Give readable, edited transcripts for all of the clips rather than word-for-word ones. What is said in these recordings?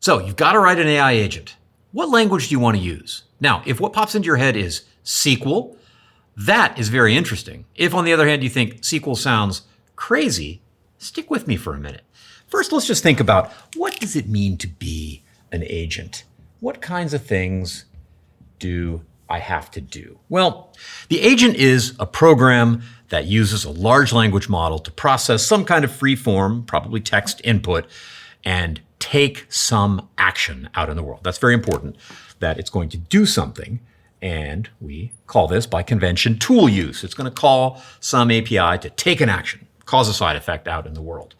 So you've got to write an AI agent. What language do you want to use? Now, if what pops into your head is SQL, that is very interesting. If, on the other hand, you think SQL sounds crazy, stick with me for a minute. First, let's just think about what does it mean to be an agent? What kinds of things do I have to do? Well, the agent is a program that uses a large language model to process some kind of free form, probably text input, and take some action out in the world. That's very important, that it's going to do something. And we call this, by convention, tool use. It's going to call some API to take an action, cause a side effect out in the world.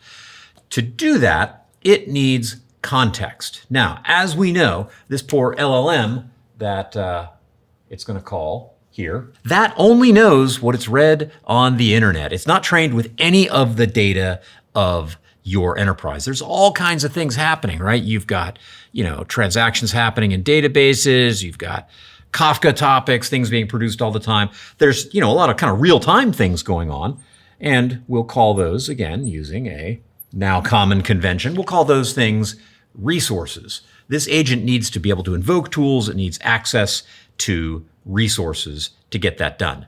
To do that, it needs context. Now, as we know, this poor LLM that it's going to call here, that only knows what it's read on the internet. It's not trained with any of the data of your enterprise. There's all kinds of things happening, right? You've got, transactions happening in databases. You've got Kafka topics, things being produced all the time. There's, a lot of kind of real-time things going on. And we'll call those, again, using a now common convention, we'll call those things resources. This agent needs to be able to invoke tools. It needs access to resources to get that done.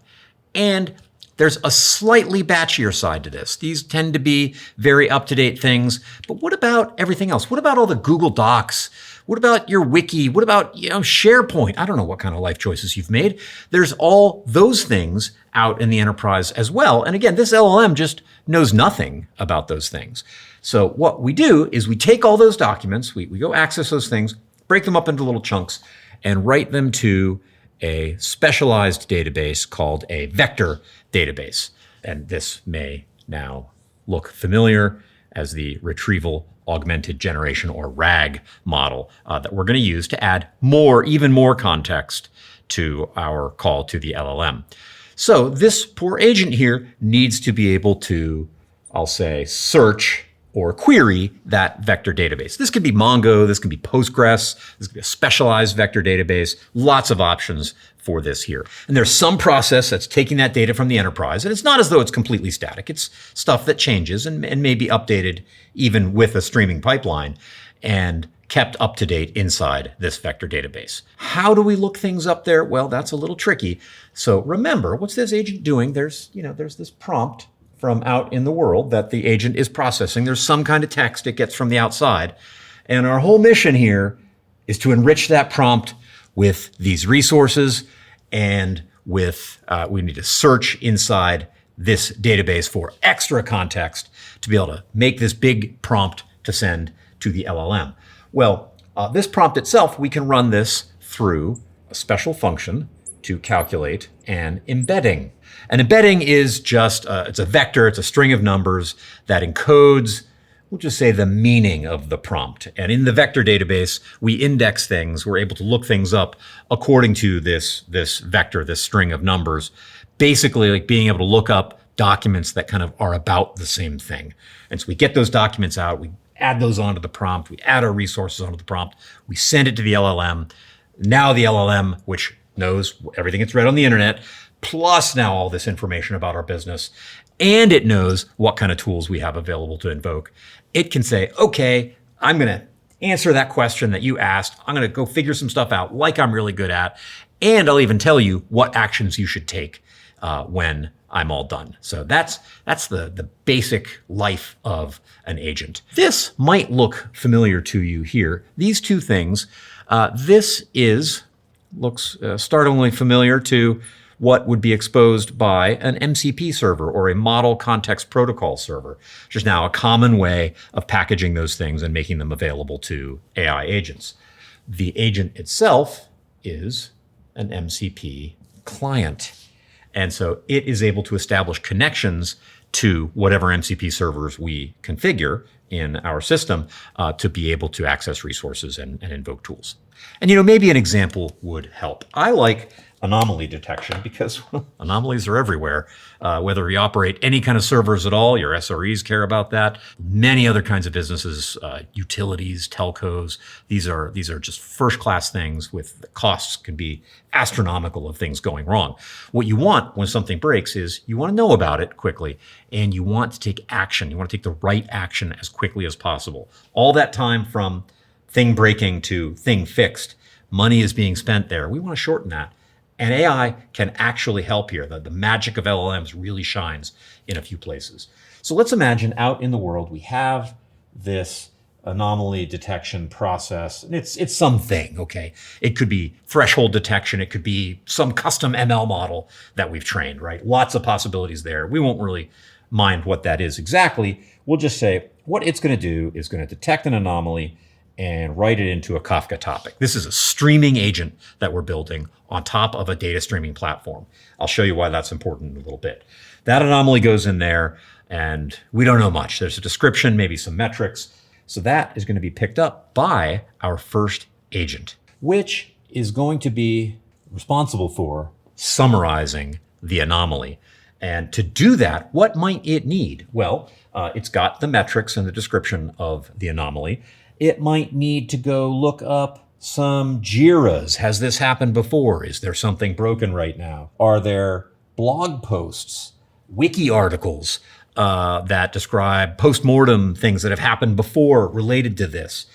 And there's a slightly batchier side to this. These tend to be very up-to-date things. But what about everything else? What about all the Google Docs? What about your wiki? What about, SharePoint? I don't know what kind of life choices you've made. There's all those things out in the enterprise as well. And again, this LLM just knows nothing about those things. So what we do is we take all those documents, we go access those things, break them up into little chunks, and write them to a specialized database called a vector database. And this may now look familiar as the retrieval augmented generation, or RAG model that we're going to use to add even more context to our call to the LLM. So this poor agent here needs to be able to, I'll say, search or query that vector database. This could be Mongo, this could be Postgres, this could be a specialized vector database, lots of options for this here. And there's some process that's taking that data from the enterprise, and it's not as though it's completely static. It's stuff that changes and may be updated even with a streaming pipeline and kept up to date inside this vector database. How do we look things up there? Well, that's a little tricky. So remember, what's this agent doing? There's this prompt from out in the world that the agent is processing. There's some kind of text it gets from the outside. And our whole mission here is to enrich that prompt with these resources, and with we need to search inside this database for extra context to be able to make this big prompt to send to the LLM. Well, this prompt itself, we can run this through a special function to calculate an embedding. An embedding is just, it's a vector, it's a string of numbers that encodes, we'll just say, the meaning of the prompt. And in the vector database, we index things. We're able to look things up according to this vector, this string of numbers, basically like being able to look up documents that kind of are about the same thing. And so we get those documents out, we add those onto the prompt, we add our resources onto the prompt, we send it to the LLM. Now the LLM, which knows everything it's read on the internet, plus now all this information about our business, and it knows what kind of tools we have available to invoke. It can say, okay, I'm going to answer that question that you asked. I'm going to go figure some stuff out like I'm really good at. And I'll even tell you what actions you should take when I'm all done. So that's the basic life of an agent. This might look familiar to you here. These two things, this looks startlingly familiar to what would be exposed by an MCP server, or a Model Context Protocol server, which is now a common way of packaging those things and making them available to AI agents. The agent itself is an MCP client. And so it is able to establish connections to whatever MCP servers we configure in our system to be able to access resources and invoke tools. And maybe an example would help. I like anomaly detection because anomalies are everywhere. Whether you operate any kind of servers at all, your SREs care about that. Many other kinds of businesses, utilities, telcos, these are just first-class things with costs can be astronomical of things going wrong. What you want when something breaks is you want to know about it quickly, and you want to take action. You want to take the right action as quickly as possible. All that time from thing breaking to thing fixed. Money is being spent there. We want to shorten that. And AI can actually help here. The magic of LLMs really shines in a few places. So let's imagine out in the world, we have this anomaly detection process. And it's something, okay? It could be threshold detection. It could be some custom ML model that we've trained, right? Lots of possibilities there. We won't really mind what that is exactly. We'll just say what it's going to do is going to detect an anomaly and write it into a Kafka topic. This is a streaming agent that we're building on top of a data streaming platform. I'll show you why that's important in a little bit. That anomaly goes in there, and we don't know much. There's a description, maybe some metrics. So that is going to be picked up by our first agent, which is going to be responsible for summarizing the anomaly. And to do that, what might it need? Well, it's got the metrics and the description of the anomaly. It might need to go look up some JIRAs. Has this happened before? Is there something broken right now? Are there blog posts, wiki articles that describe post-mortem things that have happened before related to this?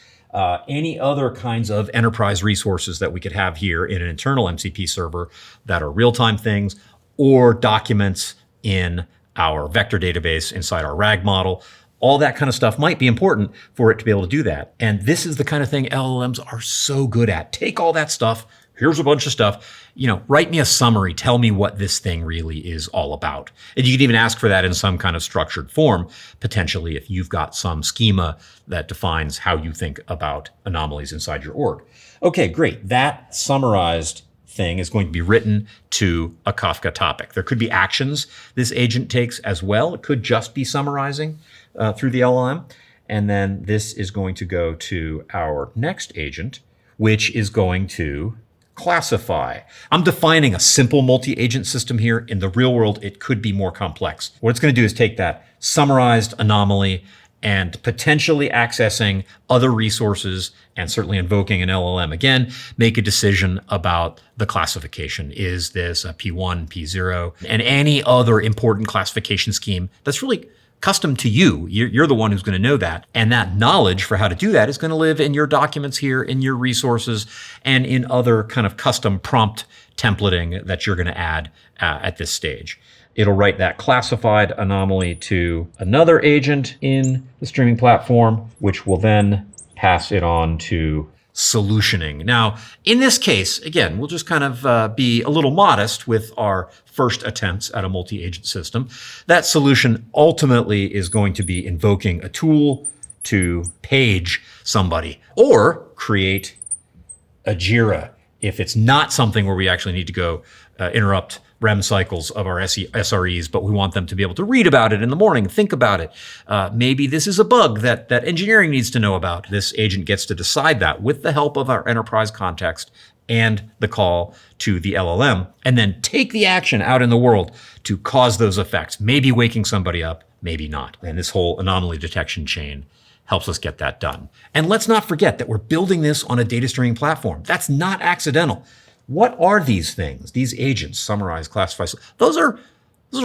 Any other kinds of enterprise resources that we could have here in an internal MCP server that are real-time things, or documents in our vector database inside our RAG model. All that kind of stuff might be important for it to be able to do that. And this is the kind of thing LLMs are so good at. Take all that stuff. Here's a bunch of stuff. Write me a summary. Tell me what this thing really is all about. And you can even ask for that in some kind of structured form, potentially, if you've got some schema that defines how you think about anomalies inside your org. Okay, great. That summarized thing is going to be written to a Kafka topic. There could be actions this agent takes as well. It could just be summarizing through the LLM. And then this is going to go to our next agent, which is going to classify. I'm defining a simple multi-agent system here. In the real world, it could be more complex. What it's going to do is take that summarized anomaly and potentially accessing other resources and certainly invoking an LLM again, make a decision about the classification. Is this a P1, P0, and any other important classification scheme that's really custom to you. You're the one who's going to know that. And that knowledge for how to do that is going to live in your documents here, in your resources, and in other kind of custom prompt templating that you're going to add at this stage. It'll write that classified anomaly to another agent in the streaming platform, which will then pass it on to solutioning. Now, in this case, again, we'll just kind of be a little modest with our first attempts at a multi-agent system. That solution ultimately is going to be invoking a tool to page somebody or create a JIRA if it's not something where we actually need to go interrupt REM cycles of our SREs, but we want them to be able to read about it in the morning, think about it. Maybe this is a bug that engineering needs to know about. This agent gets to decide that with the help of our enterprise context and the call to the LLM, and then take the action out in the world to cause those effects, maybe waking somebody up, maybe not. And this whole anomaly detection chain helps us get that done. And let's not forget that we're building this on a data streaming platform. That's not accidental. What are these things? These agents, summarize, classify. Those are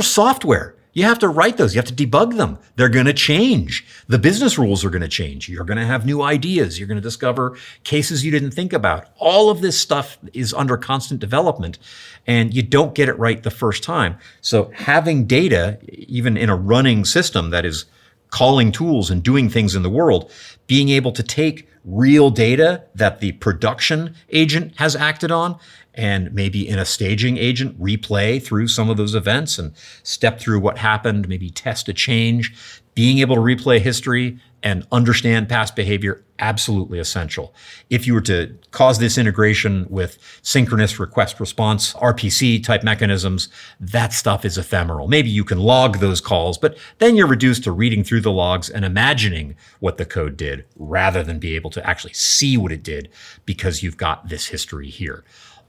software. You have to write those. You have to debug them. They're going to change. The business rules are going to change. You're going to have new ideas. You're going to discover cases you didn't think about. All of this stuff is under constant development, and you don't get it right the first time. So having data, even in a running system that is calling tools and doing things in the world, being able to take real data that the production agent has acted on and maybe in a staging agent replay through some of those events and step through what happened, maybe test a change, being able to replay history and understand past behavior, absolutely essential. If you were to cause this integration with synchronous request response, RPC type mechanisms, that stuff is ephemeral. Maybe you can log those calls, but then you're reduced to reading through the logs and imagining what the code did rather than be able to actually see what it did because you've got this history here.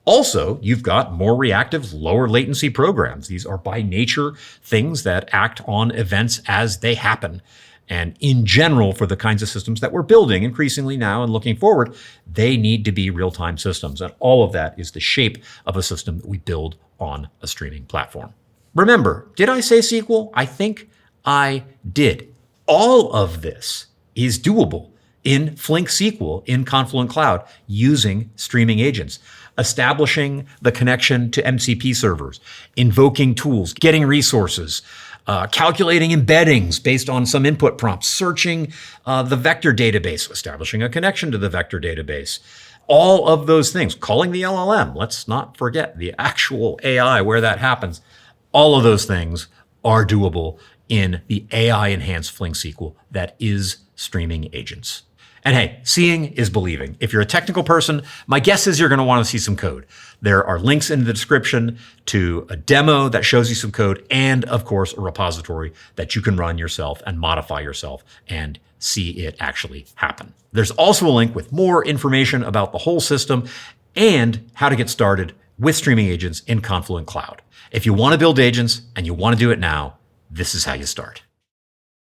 Also, you've got more reactive, lower latency programs. These are by nature things that act on events as they happen. And in general, for the kinds of systems that we're building increasingly now and looking forward, they need to be real-time systems. And all of that is the shape of a system that we build on a streaming platform. Remember, did I say SQL? I think I did. All of this is doable in Flink SQL in Confluent Cloud using streaming agents, establishing the connection to MCP servers, invoking tools, getting resources, calculating embeddings based on some input prompts, searching the vector database, establishing a connection to the vector database. All of those things, calling the LLM, let's not forget the actual AI where that happens. All of those things are doable in the AI-enhanced Flink SQL that is streaming agents. And hey, seeing is believing. If you're a technical person, my guess is you're going to want to see some code. There are links in the description to a demo that shows you some code and, of course, a repository that you can run yourself and modify yourself and see it actually happen. There's also a link with more information about the whole system and how to get started with streaming agents in Confluent Cloud. If you want to build agents and you want to do it now, this is how you start.